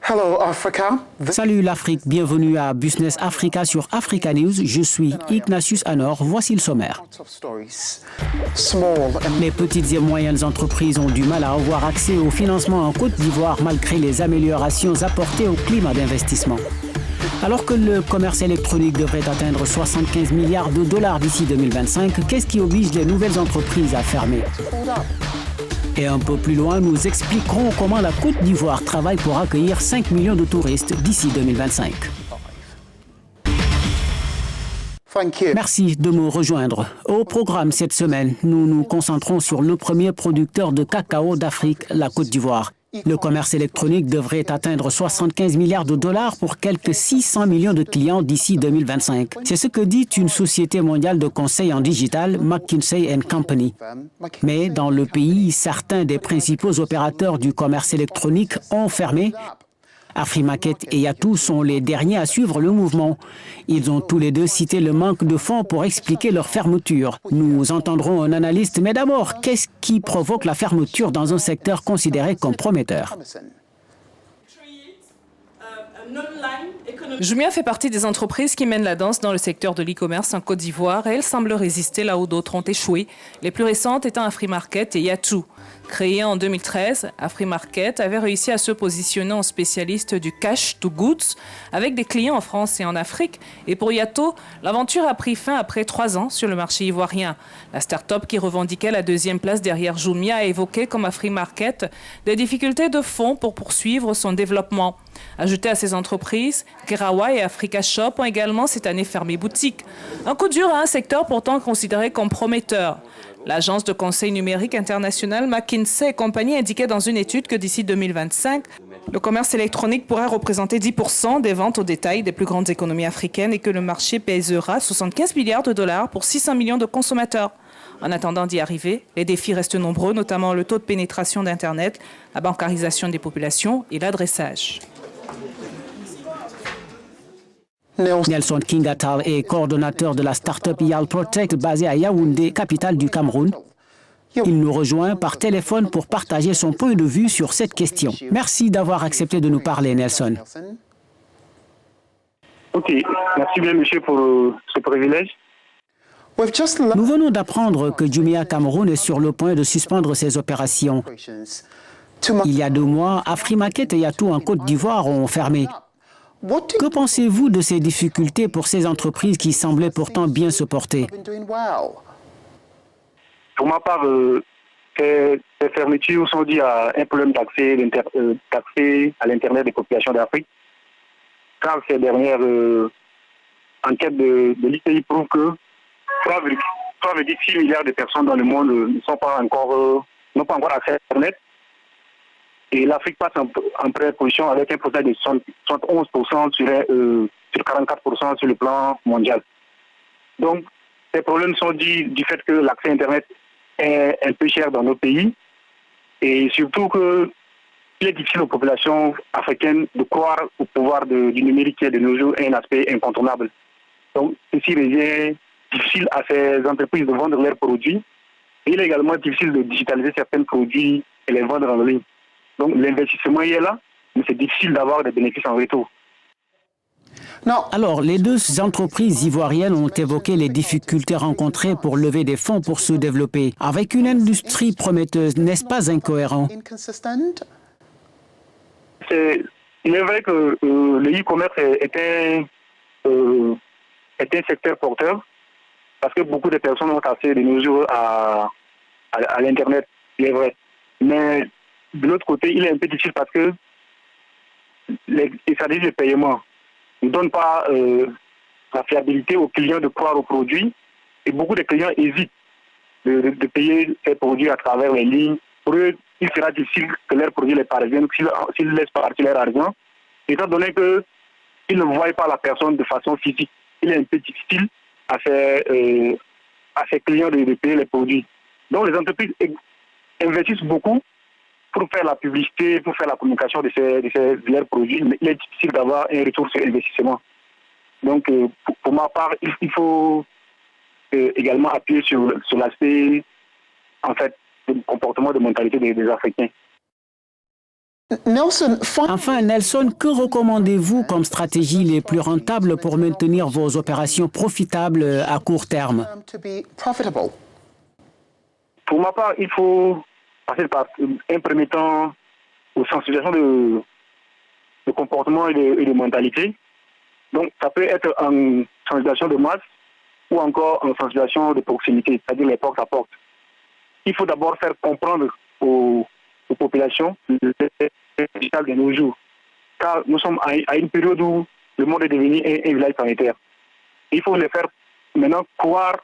Hello Africa. Salut l'Afrique, bienvenue à Business Africa sur Africa News. Je suis Ignatius Anor, voici le sommaire. Les petites et moyennes entreprises ont du mal à avoir accès au financement en Côte d'Ivoire malgré les améliorations apportées au climat d'investissement. Alors que le commerce électronique devrait atteindre 75 milliards de dollars d'ici 2025, qu'est-ce qui oblige les nouvelles entreprises à fermer ? Et un peu plus loin, nous expliquerons comment la Côte d'Ivoire travaille pour accueillir 5 millions de touristes d'ici 2025. Merci de me rejoindre. Au programme cette semaine, nous nous concentrons sur le premier producteur de cacao d'Afrique, la Côte d'Ivoire. Le commerce électronique devrait atteindre 75 milliards de dollars pour quelques 600 millions de clients d'ici 2025. C'est ce que dit une société mondiale de conseil en digital, McKinsey & Company. Mais dans le pays, certains des principaux opérateurs du commerce électronique ont fermé. Afrimarket et Yatou sont les derniers à suivre le mouvement. Ils ont tous les deux cité le manque de fonds pour expliquer leur fermeture. Nous entendrons un analyste, mais d'abord, qu'est-ce qui provoque la fermeture dans un secteur considéré comme prometteur ? Jumia fait partie des entreprises qui mènent la danse dans le secteur de l'e-commerce en Côte d'Ivoire et elle semble résister là où d'autres ont échoué, les plus récentes étant Afrimarket et Yatou. Créé en 2013, Afrimarket avait réussi à se positionner en spécialiste du cash to goods avec des clients en France et en Afrique. Et pour Yatou, l'aventure a pris fin après 3 ans sur le marché ivoirien. La start-up qui revendiquait la 2e place derrière Jumia a évoqué comme Afrimarket des difficultés de fonds pour poursuivre son développement. Ajouté à ces entreprises, Gerawa et Africa Shop ont également cette année fermé boutique. Un coup dur à un secteur pourtant considéré comme prometteur. L'agence de conseil numérique internationale McKinsey & Company indiquait dans une étude que d'ici 2025, le commerce électronique pourrait représenter 10% des ventes au détail des plus grandes économies africaines et que le marché pèsera 75 milliards de dollars pour 600 millions de consommateurs. En attendant d'y arriver, les défis restent nombreux, notamment le taux de pénétration d'Internet, la bancarisation des populations et l'adressage. Nelson Kingatal est coordonnateur de la start-up Yal Protect basée à Yaoundé, capitale du Cameroun. Il nous rejoint par téléphone pour partager son point de vue sur cette question. Merci d'avoir accepté de nous parler, Nelson. Ok, merci bien, monsieur, pour ce privilège. Nous venons d'apprendre que Jumia Cameroun est sur le point de suspendre ses opérations. Il y a 2 mois, Afrimarket et Yatou en Côte d'Ivoire ont fermé. Que pensez-vous de ces difficultés pour ces entreprises qui semblaient pourtant bien se porter ? Pour ma part, ces fermetures sont dues à un problème d'accès à l'Internet des populations d'Afrique. Car ces dernières enquêtes de l'ITI prouvent que 3,6 milliards de personnes dans le monde n'ont pas encore accès à Internet. Et l'Afrique passe en première position avec un pourcentage de 71% sur 44% sur le plan mondial. Donc, ces problèmes sont dus du fait que l'accès à Internet est un peu cher dans nos pays et surtout qu'il est difficile aux populations africaines de croire au pouvoir du numérique qui est de nos jours un aspect incontournable. Donc, ceci devient difficile à ces entreprises de vendre leurs produits et il est également difficile de digitaliser certains produits et les vendre en ligne. Donc l'investissement est là, mais c'est difficile d'avoir des bénéfices en retour. Alors, les 2 entreprises ivoiriennes ont évoqué les difficultés rencontrées pour lever des fonds pour se développer. Avec une industrie prometteuse, n'est-ce pas incohérent ? Il est vrai que le e-commerce est un secteur porteur parce que beaucoup de personnes ont accès de nos jours à l'Internet, il est vrai. Mais de l'autre côté, il est un peu difficile parce que les services de paiement ne donnent pas la fiabilité aux clients de croire aux produits et beaucoup de clients hésitent de payer ces produits à travers les lignes. Pour eux, il sera difficile que leurs produits les parviennent s'ils laissent partir leur argent, étant donné qu'ils ne voient pas la personne de façon physique. Il est un peu difficile à ces clients de payer les produits. Donc les entreprises investissent beaucoup pour faire la publicité, pour faire la communication de leurs produits, mais il est difficile d'avoir un retour sur investissement. Donc, pour ma part, il faut également appuyer sur l'aspect, en fait, de comportement, de mentalité des Africains. Nelson, Enfin, Nelson, que recommandez-vous comme stratégie les plus rentables pour maintenir vos opérations profitables à court terme? to be profitable. Pour ma part, il faut passer par un premier temps aux sensibilisations de comportement et de mentalité. Donc, ça peut être en sensibilisation de masse ou encore en sensibilisation de proximité, c'est-à-dire les porte à porte. Il faut d'abord faire comprendre aux populations le digital de nos jours. Car nous sommes à une période où le monde est devenu un village planétaire. Il faut les faire maintenant croire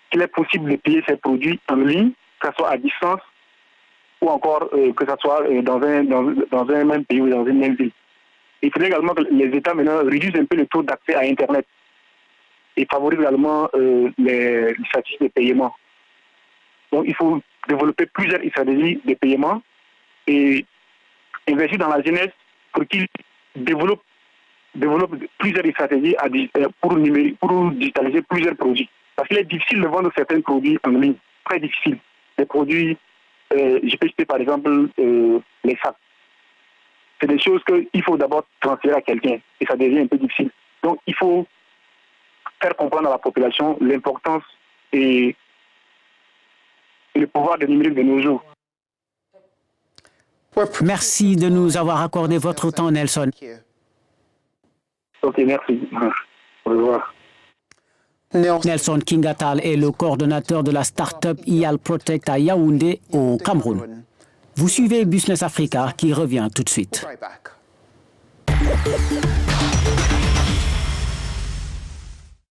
qu'il est possible de payer ces produits en ligne, que ce soit à distance ou encore que ce soit dans un même pays ou dans une même ville. Il faudrait également que les États maintenant réduisent un peu le taux d'accès à Internet et favorisent également les statistiques de paiement. Donc il faut développer plusieurs stratégies de paiement et investir dans la jeunesse pour qu'ils développent plusieurs stratégies pour digitaliser plusieurs produits. Parce qu'il est difficile de vendre certains produits en ligne, très difficile. Les produits, je peux citer par exemple les sacs. C'est des choses qu'il faut d'abord transférer à quelqu'un et ça devient un peu difficile. Donc il faut faire comprendre à la population l'importance et le pouvoir du numérique de nos jours. Merci de nous avoir accordé votre temps, Nelson. Ok, merci. Au revoir. Nelson Kingatal est le coordonnateur de la start-up IAL Protect à Yaoundé, au Cameroun. Vous suivez Business Africa qui revient tout de suite. Right back.